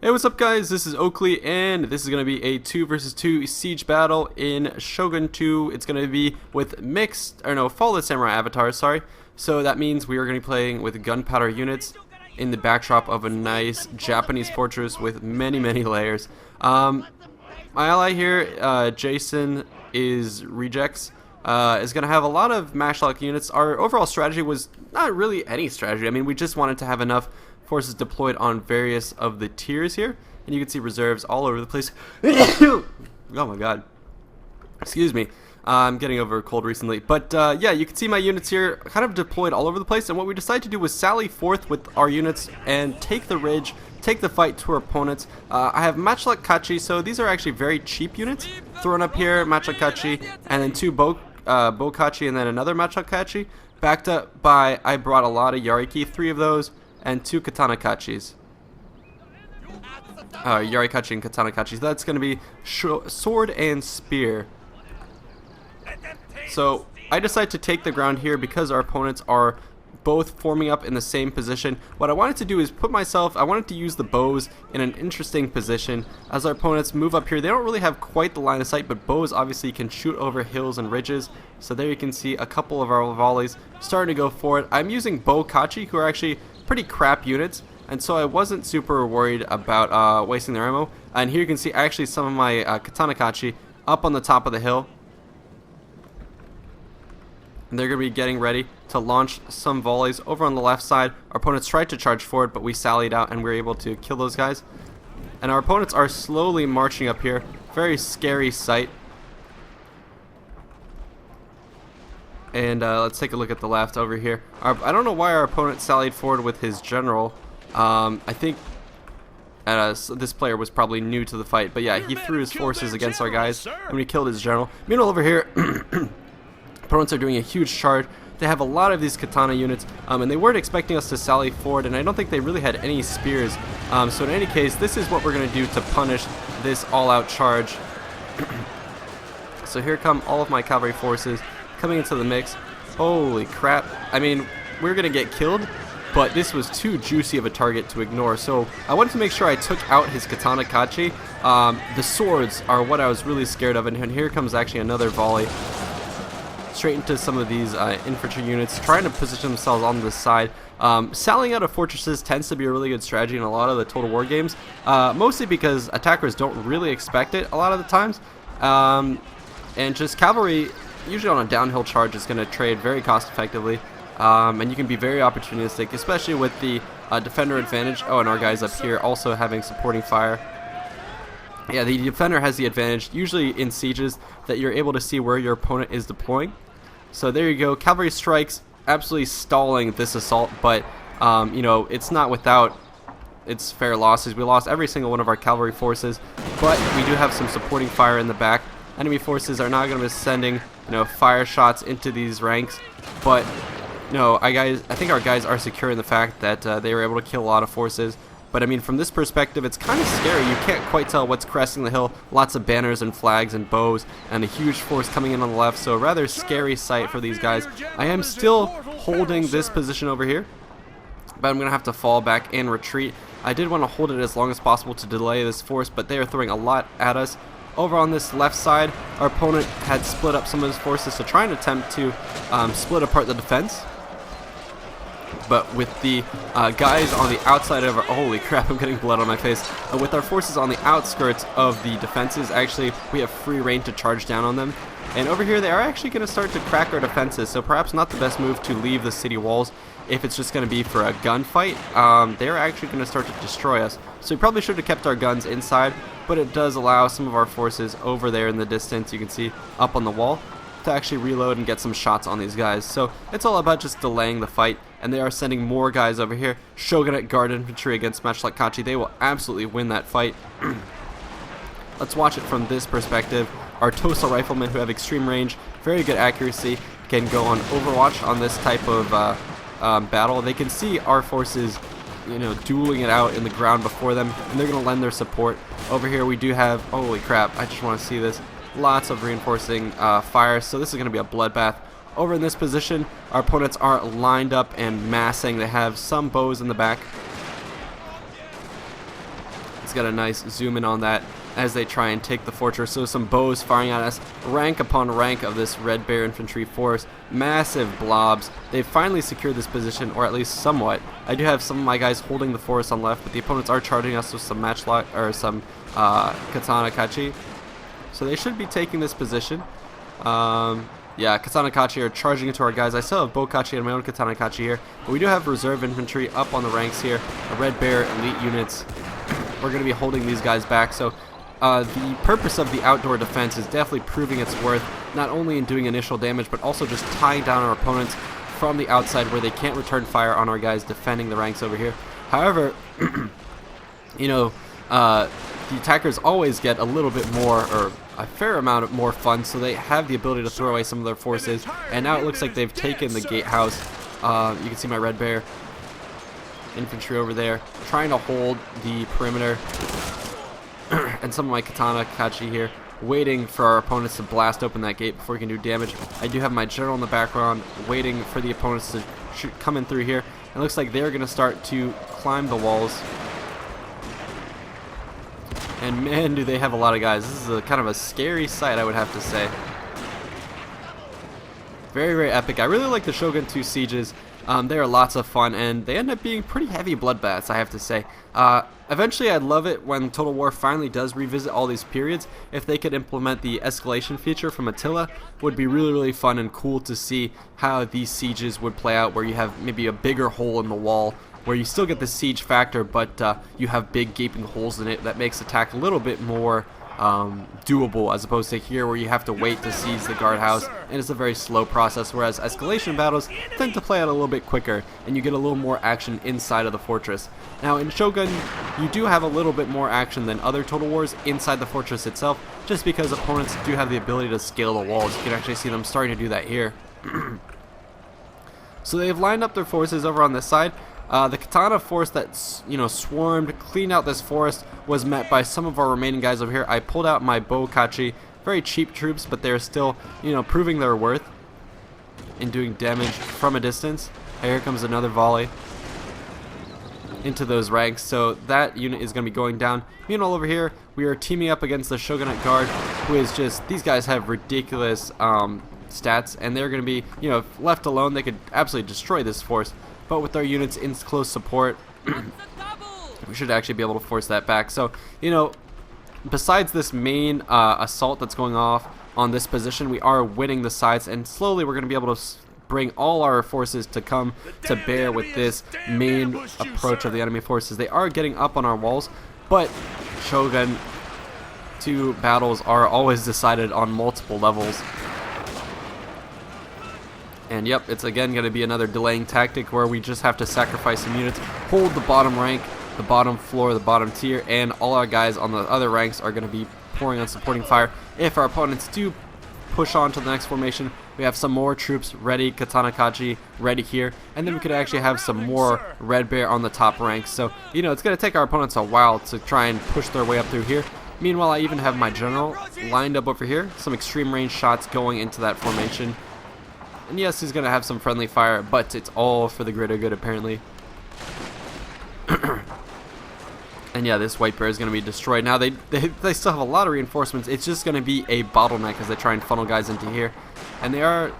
Hey, what's up guys? This is Oakley and this is going to be a 2 versus 2 siege battle in Shogun 2. It's going to be with Follow the Samurai avatars, sorry. So that means we are going to be playing with gunpowder units in the backdrop of a nice Japanese fortress with many layers. My ally here, Jason is Rejects, is going to have a lot of matchlock units. Our overall strategy was not really any strategy. I mean, we just wanted to have enough forces deployed on various of the tiers here, and you can see reserves all over the place. Oh my god, excuse me, I'm getting over a cold recently, but yeah, you can see my units here kind of deployed all over the place, and what we decided to do was sally forth with our units and take the ridge, take the fight to our opponents. I have matchlock kachi, so these are actually very cheap units thrown up here, matchlock kachi, and then two bow kachi, and then another matchlock kachi, backed up by, I brought a lot of yariki, 3 of those, and 2 katana kachis. Yarikachi and katana kachis. That's going to be sword and spear. So I decided to take the ground here because our opponents are both forming up in the same position. What I wanted to do is I wanted to use the bows in an interesting position as our opponents move up here. They don't really have quite the line of sight, but bows obviously can shoot over hills and ridges. So there you can see a couple of our volleys starting to go for it. I'm using bow kachi, who are actually pretty crap units, and so I wasn't super worried about wasting their ammo. And here you can see actually some of my katana kachi up on the top of the hill, and they're going to be getting ready to launch some volleys over on the left side. Our opponents tried to charge forward, but we sallied out and we were able to kill those guys. And our opponents are slowly marching up here. Very scary sight. And let's take a look at the left over here. I don't know why our opponent sallied forward with his general. I think this player was probably new to the fight, but yeah, he threw his forces against our guys and we killed his general. Meanwhile over here, opponents are doing a huge charge. They have a lot of these katana units, and they weren't expecting us to sally forward, and I don't think they really had any spears. So in any case, this is what we're going to do to punish this all-out charge. So here come all of my cavalry forces coming into the mix. Holy crap. I mean, we're going to get killed, but this was too juicy of a target to ignore. So I wanted to make sure I took out his katana kachi. The swords are what I was really scared of, and here comes actually another volley straight into some of these infantry units trying to position themselves on this side. Sallying out of fortresses tends to be a really good strategy in a lot of the Total War games, mostly because attackers don't really expect it a lot of the times, and just cavalry usually on a downhill charge is going to trade very cost effectively, and you can be very opportunistic, especially with the defender advantage. Oh, and our guys up here also having supporting fire. Yeah, the defender has the advantage usually in sieges that you're able to see where your opponent is deploying. So there you go, cavalry strikes absolutely stalling this assault, but you know, it's not without its fair losses. We lost every single one of our cavalry forces, but we do have some supporting fire in the back. Enemy forces are not going to be sending, fire shots into these ranks, but I think our guys are secure in the fact that they were able to kill a lot of forces. But I mean, from this perspective, it's kind of scary. You can't quite tell what's cresting the hill. Lots of banners and flags and bows, and a huge force coming in on the left. So a rather scary sight for these guys. I am still holding this position over here, but I'm going to have to fall back and retreat. I did want to hold it as long as possible to delay this force, but they are throwing a lot at us. Over on this left side, our opponent had split up some of his forces to try and attempt to split apart the defense. But with the guys on the outside of our... Holy crap, I'm getting blood on my face. With our forces on the outskirts of the defenses, actually, we have free reign to charge down on them. And over here, they are actually going to start to crack our defenses, so perhaps not the best move to leave the city walls if it's just going to be for a gunfight. They're actually going to start to destroy us. So we probably should have kept our guns inside, but it does allow some of our forces over there in the distance, you can see up on the wall, to actually reload and get some shots on these guys. So it's all about just delaying the fight, and they are sending more guys over here. Shogunate Guard Infantry against matchlock kachi. They will absolutely win that fight. Let's watch it from this perspective. Our Tosa Riflemen, who have extreme range, very good accuracy, can go on Overwatch on this type of battle. They can see our forces dueling it out in the ground before them, and they're going to lend their support. Over here we do have, holy crap, I just want to see this, lots of reinforcing fire, so this is going to be a bloodbath. Over in this position, our opponents are lined up and massing. They have some bows in the back. Let's get a nice zoom in on that as they try and take the fortress. So some bows firing at us, rank upon rank of this Red Bear infantry force, massive blobs. They've finally secured this position, or at least somewhat. I do have some of my guys holding the forest on left, but the opponents are charging us with some matchlock or some katana kachi. So they should be taking this position. Yeah, Katana Kachi are charging into our guys. I still have Bokachi and my own Katana Kachi here, but we do have reserve infantry up on the ranks here. The Red Bear elite units. We're going to be holding these guys back. So the purpose of the outdoor defense is definitely proving its worth, not only in doing initial damage, but also just tying down our opponents from the outside where they can't return fire on our guys defending the ranks over here. However, you know, the attackers always get a little bit more, or a fair amount of more fun, so they have the ability to throw away some of their forces. And now it looks like they've taken the gatehouse. You can see my Red Bear infantry over there trying to hold the perimeter, and some of my Katana Kachi here waiting for our opponents to blast open that gate before we can do damage. I do have my general in the background waiting for the opponents to come in through here. It looks like they're going to start to climb the walls. And man, do they have a lot of guys. This is a kind of a scary sight, I would have to say. Very, very epic. I really like the Shogun 2 sieges. They are lots of fun, and they end up being pretty heavy bloodbaths, I have to say. Eventually, I'd love it when Total War finally does revisit all these periods. If they could implement the escalation feature from Attila, would be really, really fun and cool to see how these sieges would play out, where you have maybe a bigger hole in the wall, where you still get the siege factor, but you have big gaping holes in it that makes attack a little bit more doable, as opposed to here where you have to wait to seize the guardhouse, and it's a very slow process, whereas escalation battles tend to play out a little bit quicker, and you get a little more action inside of the fortress. Now in Shogun, you do have a little bit more action than other Total Wars inside the fortress itself, just because opponents do have the ability to scale the walls. You can actually see them starting to do that here. So they've lined up their forces over on this side. The Katana force that swarmed, cleaned out this forest, was met by some of our remaining guys over here. I pulled out my Bokachi, very cheap troops, but they're still, proving their worth in doing damage from a distance. Here comes another volley into those ranks, so that unit is going to be going down. Meanwhile, over here, we are teaming up against the Shogunate Guard, who is just, these guys have ridiculous stats, and they're going to be, if left alone, they could absolutely destroy this force. But with our units in close support, we should actually be able to force that back. So, besides this main assault that's going off on this position, we are winning the sides, and slowly we're going to be able to bring all our forces to come to bear with this main approach of the enemy forces. They are getting up on our walls, but Shogun 2 battles are always decided on multiple levels. And yep, it's again going to be another delaying tactic where we just have to sacrifice some units, hold the bottom rank, the bottom floor, the bottom tier, and all our guys on the other ranks are going to be pouring on supporting fire. If our opponents do push on to the next formation, we have some more troops ready, Katana Kachi ready here, and then we could actually have some more Red Bear on the top ranks. So, it's going to take our opponents a while to try and push their way up through here. Meanwhile, I even have my general lined up over here, some extreme range shots going into that formation. And yes, he's going to have some friendly fire, but it's all for the greater good, apparently. And yeah, this White Bear is going to be destroyed. Now, they still have a lot of reinforcements. It's just going to be a bottleneck as they try and funnel guys into here. And they are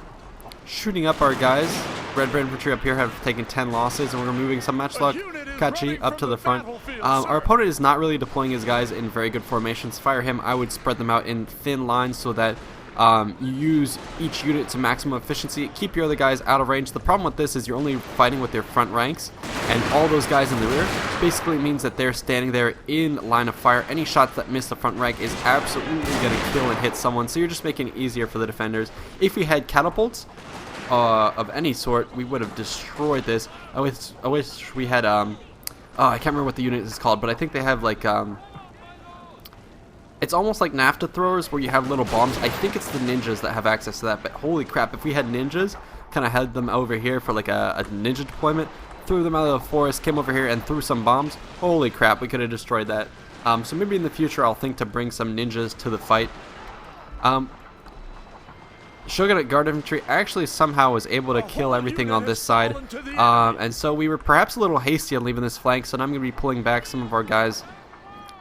shooting up our guys. Red Bear infantry up here have taken 10 losses, and we're moving some matchlock Kachi up to the front. Our opponent is not really deploying his guys in very good formations. Fire him, I would spread them out in thin lines so that you use each unit to maximum efficiency, keep your other guys out of range. The problem with this is you're only fighting with your front ranks, and all those guys in the rear basically means that they're standing there in line of fire. Any shots that miss the front rank is absolutely going to kill and hit someone, so you're just making it easier for the defenders. If we had catapults of any sort, we would have destroyed this. I wish we had, I can't remember what the unit is called, but I think they have like, it's almost like naphtha throwers where you have little bombs. I think it's the ninjas that have access to that, but holy crap, if we had ninjas, kind of had them over here for like a ninja deployment, threw them out of the forest, came over here and threw some bombs, holy crap, we could have destroyed that. So maybe in the future I'll think to bring some ninjas to the fight. Shogunate Guard Infantry actually somehow was able to kill everything on this side, and so we were perhaps a little hasty on leaving this flank, so now I'm going to be pulling back some of our guys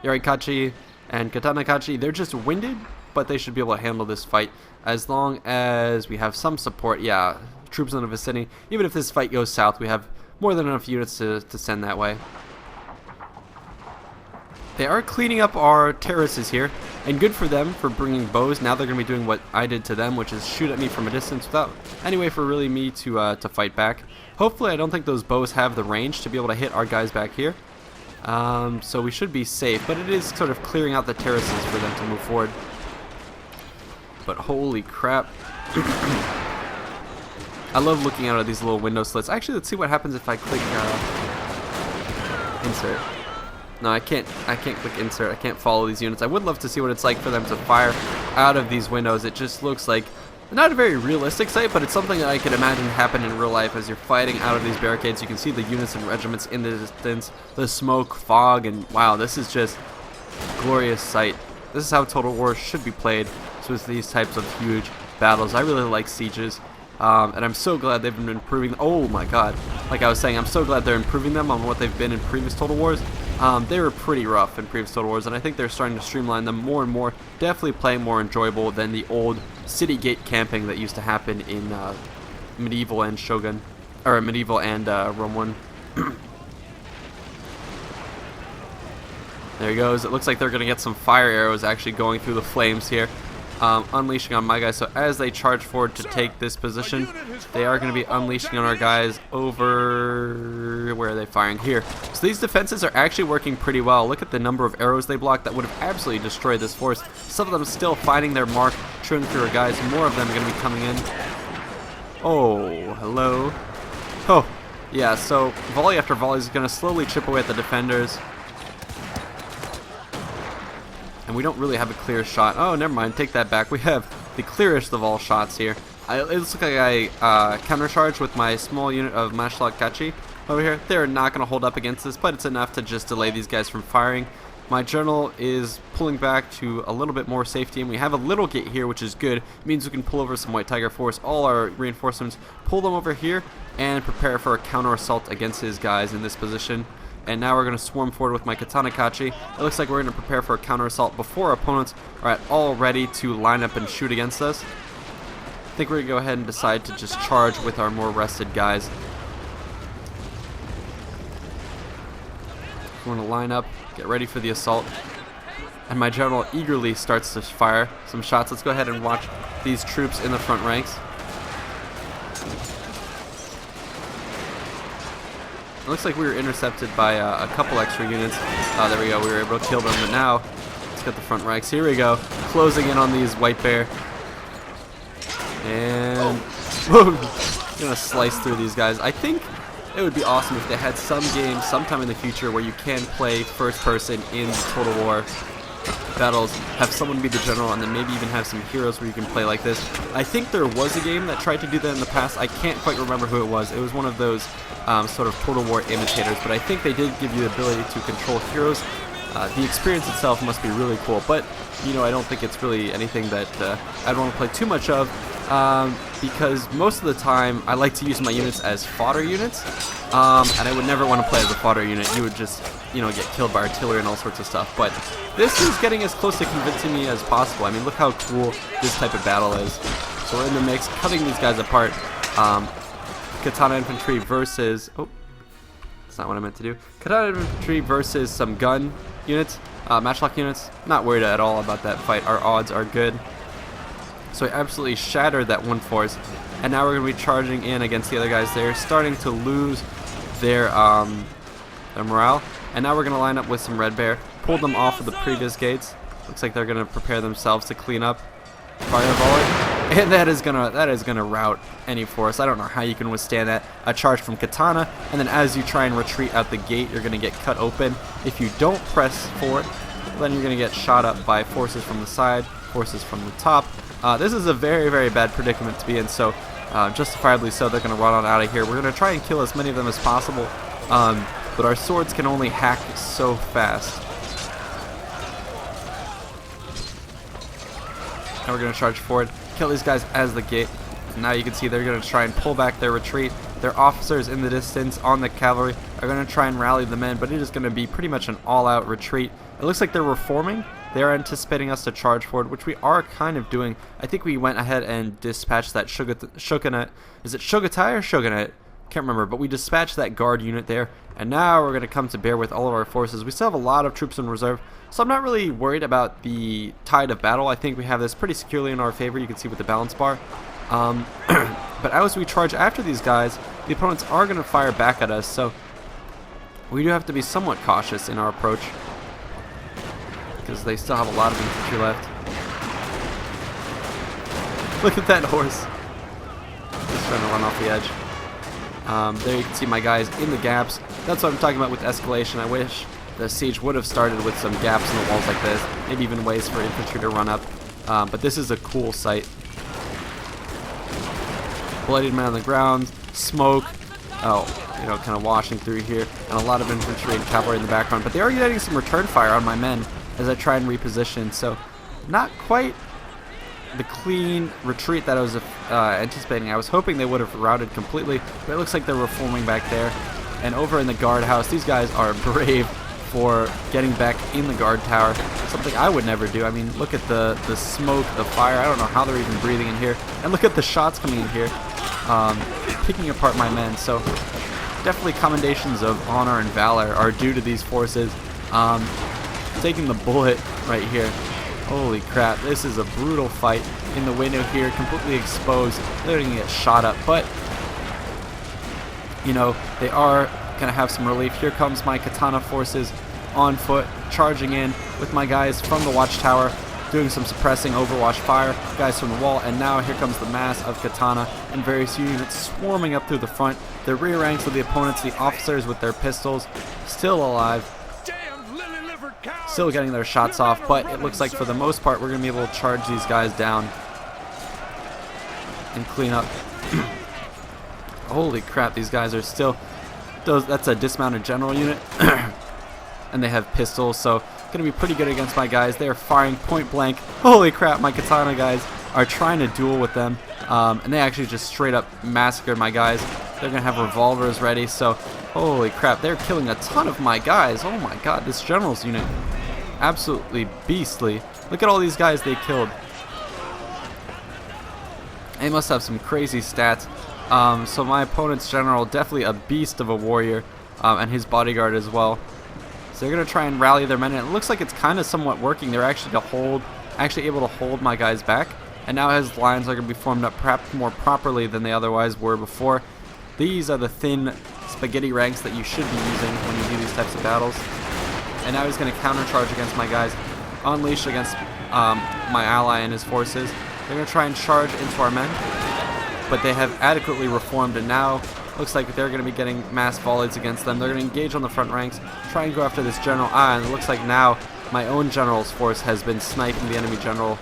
Yarikachi and Katanakachi, they're just winded, but they should be able to handle this fight as long as we have some support. Yeah, troops in the vicinity. Even if this fight goes south, we have more than enough units to send that way. They are cleaning up our terraces here, and good for them for bringing bows. Now they're going to be doing what I did to them, which is shoot at me from a distance without any way for really me to fight back. Hopefully I don't think those bows have the range to be able to hit our guys back here. So we should be safe, but it is sort of clearing out the terraces for them to move forward. But holy crap. I love looking out of these little window slits. Actually, let's see what happens if I click insert. No, I can't click insert. I can't follow these units. I would love to see what it's like for them to fire out of these windows. It just looks like not a very realistic sight, but it's something that I could imagine happen in real life as you're fighting out of these barricades. You can see the units and regiments in the distance, the smoke, fog, and wow, this is just glorious sight. This is how Total War should be played. So with these types of huge battles. I really like sieges. And I'm so glad they've been improving. Oh my god. Like I was saying, I'm so glad they're improving them on what they've been in previous Total Wars. They were pretty rough in previous Total Wars, and I think they're starting to streamline them more and more. Definitely playing more enjoyable than the old city gate camping that used to happen in medieval and Shogun, or medieval and Rome 1. There he goes. It looks like they're going to get some fire arrows actually going through the flames here. Unleashing on my guys. So as they charge forward to take this position, they are going to be unleashing on our guys over... Where are they firing? Here. So these defenses are actually working pretty well. Look at the number of arrows they blocked that would have absolutely destroyed this force. Some of them still finding their mark, chewing through our guys. More of them are going to be coming in. Oh, hello. Oh, yeah, so volley after volley is going to slowly chip away at the defenders. And we don't really have a clear shot. Oh, never mind. Take that back. We have the clearest of all shots here. It looks like I countercharged with my small unit of Mashlakachi over here. They're not going to hold up against this, but it's enough to just delay these guys from firing. My general is pulling back to a little bit more safety, and we have a little gate here, which is good. It means we can pull over some White Tiger force, all our reinforcements, pull them over here, and prepare for a counter assault against his guys in this position. And now we're going to swarm forward with my Katanakachi. It looks like we're going to prepare for a counter-assault before our opponents are all ready to line up and shoot against us. I think we're going to go ahead and decide to just charge with our more rested guys. We're going to line up, get ready for the assault. And my general eagerly starts to fire some shots. Let's go ahead and watch these troops in the front ranks. It looks like we were intercepted by a couple extra units. There we go, we were able to kill them, but now let's get the front ranks. Here we go, closing in on these White Bear. And boom, gonna slice through these guys. I think it would be awesome if they had some game sometime in the future where you can play first person in Total War battles, have someone be the general, and then maybe even have some heroes where you can play like this. I think there was a game that tried to do that in the past. I can't quite remember who it was. It was one of those sort of Total War imitators, but I think they did give you the ability to control heroes. The experience itself must be really cool, but you know, I don't think it's really anything that I'd want to play too much of, because most of the time I like to use my units as fodder units, and I would never want to play as a fodder unit. You would just, you know, get killed by artillery and all sorts of stuff. But this is getting as close to convincing me as possible. I mean, look how cool this type of battle is. So we're in the mix, cutting these guys apart. Katana infantry versus... Oh, that's not what I meant to do. Katana infantry versus some gun units, matchlock units. Not worried at all about that fight. Our odds are good. So I absolutely shattered that one force. And now we're going to be charging in against the other guys. They're starting to lose their morale. And now we're going to line up with some Red Bear. Pulled them off of the previous gates. Looks like they're going to prepare themselves to clean up. Fire volley. And that is gonna rout any force. I don't know how you can withstand that. A charge from Katana, and then as you try and retreat out the gate, you're gonna get cut open. If you don't press forward, then you're gonna get shot up by forces from the side, forces from the top. This is a very, very bad predicament to be in, so justifiably so, they're gonna run on out of here. We're gonna try and kill as many of them as possible, but our swords can only hack so fast. And we're gonna charge forward, kill these guys as the gate. And now you can see they're going to try and pull back their retreat. Their officers in the distance on the cavalry are going to try and rally the men, but it is going to be pretty much an all-out retreat. It looks like they're reforming. They're anticipating us to charge forward, which we are kind of doing. I think we went ahead and dispatched that Shogunate. Is it Shogatai or Shogunate? Can't remember, but we dispatched that guard unit there, and now we're going to come to bear with all of our forces. We still have a lot of troops in reserve, so I'm not really worried about the tide of battle. I think we have this pretty securely in our favor. You can see with the balance bar. But as we charge after these guys, the opponents are going to fire back at us, so we do have to be somewhat cautious in our approach, because they still have a lot of infantry left. Look at that horse. Just trying to run off the edge. There you can see my guys in the gaps. That's what I'm talking about with escalation. I wish the siege would have started with some gaps in the walls like this. Maybe even ways for infantry to run up. But this is a cool sight. Bloodied man on the ground. Smoke. Kind of washing through here. And a lot of infantry and cavalry in the background. But they are getting some return fire on my men as I try and reposition. So not quite the clean retreat that I was anticipating. I was hoping they would have routed completely, but it looks like they're reforming back there. And over in the guardhouse, these guys are brave for getting back in the guard tower, something I would never do. I mean, look at the smoke, the fire. I don't know how they're even breathing in here. And look at the shots coming in here, picking apart my men. So definitely commendations of honor and valor are due to these forces. Taking the bullet right here. Holy crap, this is a brutal fight in the window here, completely exposed. They're going to get shot up, but, they are going to have some relief. Here comes my katana forces on foot, charging in with my guys from the watchtower, doing some suppressing overwatch fire, guys from the wall, and now here comes the mass of katana and various units swarming up through the front. The rear ranks of the opponents, the officers with their pistols, still alive. Still getting their shots off, but it looks like for the most part we're going to be able to charge these guys down and clean up. Holy crap, these guys are still... That's a dismounted general unit, and they have pistols, so going to be pretty good against my guys. They are firing point blank. Holy crap, my katana guys are trying to duel with them, and they actually just straight up massacred my guys. They're going to have revolvers ready, so holy crap, they're killing a ton of my guys. Oh my god, this general's unit, absolutely beastly. Look at all these guys they killed. They must have some crazy stats. So my opponent's general, definitely a beast of a warrior, and his bodyguard as well. So they're going to try and rally their men, and it looks like it's kind of somewhat working. They're actually able to hold my guys back, and now his lines are going to be formed up perhaps more properly than they otherwise were before. These are the thin spaghetti ranks that you should be using when you do these types of battles. And now he's going to countercharge against my guys, unleash against my ally and his forces. They're going to try and charge into our men, but they have adequately reformed, and now looks like they're going to be getting mass volleys against them. They're going to engage on the front ranks, try and go after this general. And it looks like now my own general's force has been sniping the enemy general.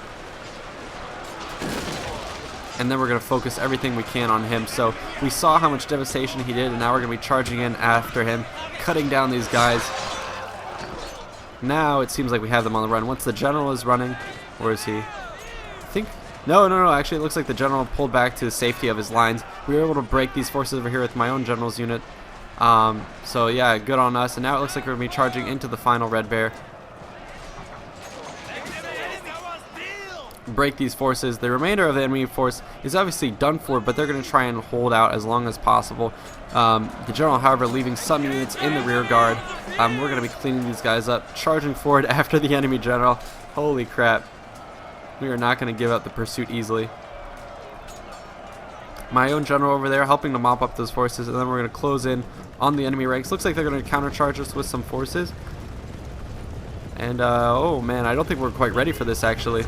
And then we're going to focus everything we can on him. So we saw how much devastation he did, and now we're going to be charging in after him, cutting down these guys. Now it seems like we have them on the run. Once the general is running, where is he? I think... No, actually it looks like the general pulled back to the safety of his lines. We were able to break these forces over here with my own general's unit. So yeah, good on us. And now it looks like we're going to be charging into the final Red Bear. Break these forces. The remainder of the enemy force is obviously done for, but they're going to try and hold out as long as possible. The general, however, leaving some units in the rear guard. We're going to be cleaning these guys up, charging forward after the enemy general. Holy crap. We are not going to give up the pursuit easily. My own general over there helping to mop up those forces, and then we're going to close in on the enemy ranks. Looks like they're going to countercharge us with some forces. And, oh man, I don't think we're quite ready for this actually.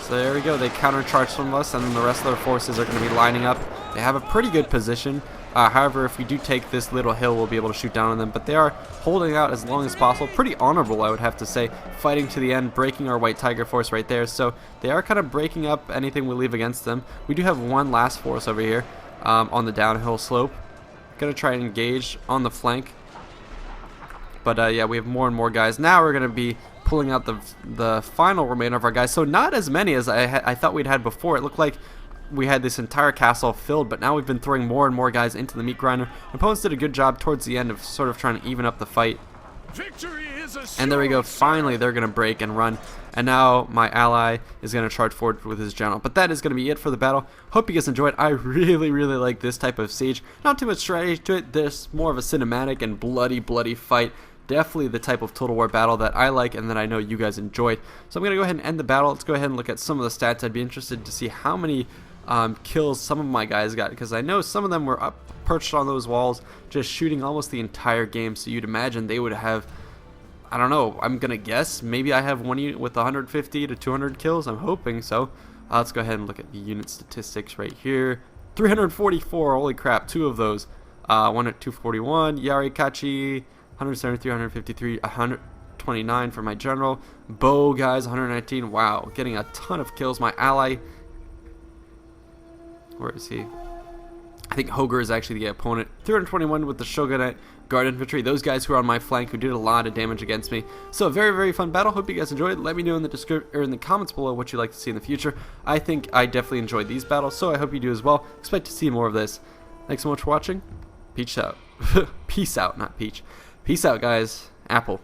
So there we go, they countercharge some of us, and then the rest of their forces are going to be lining up. They have a pretty good position. However, if we do take this little hill, we'll be able to shoot down on them. But they are holding out as long as possible. Pretty honorable, I would have to say. Fighting to the end, breaking our White Tiger force right there. So they are kind of breaking up anything we leave against them. We do have one last force over here on the downhill slope. Going to try and engage on the flank. But yeah, we have more and more guys. Now we're going to be pulling out the final remainder of our guys. So not as many as I thought we'd had before. It looked like we had this entire castle filled, but now we've been throwing more and more guys into the meat grinder. Opponents did a good job towards the end of sort of trying to even up the fight. And there we go, finally they're going to break and run, and now my ally is going to charge forward with his general. But that is going to be it for the battle. Hope you guys enjoyed. I really like this type of siege. Not too much strategy to it, this more of a cinematic and bloody fight. Definitely the type of Total War battle that I like and that I know you guys enjoyed. So I'm going to go ahead and end the battle. Let's go ahead and look at some of the stats. I'd be interested to see how many kills some of my guys got, because I know some of them were up perched on those walls just shooting almost the entire game, so you'd imagine they would have, I don't know, I'm gonna guess maybe I have one unit with 150 to 200 kills. I'm hoping so. Let's go ahead and look at the unit statistics right here. 344, holy crap, 2 of those. One at 241, Yarikachi 173, 153, 129 for my general. Bo guys 119, wow, getting a ton of kills. My ally, where is he? I think Hoger is actually the opponent. 321 with the Shogunate Guard Infantry. Those guys who are on my flank who did a lot of damage against me. So a very fun battle. Hope you guys enjoyed. Let me know in the description or in the comments below what you'd like to see in the future. I think I definitely enjoyed these battles, so I hope you do as well. Expect to see more of this. Thanks so much for watching. Peace out. Peace out, not peach. Peace out, guys. Apple.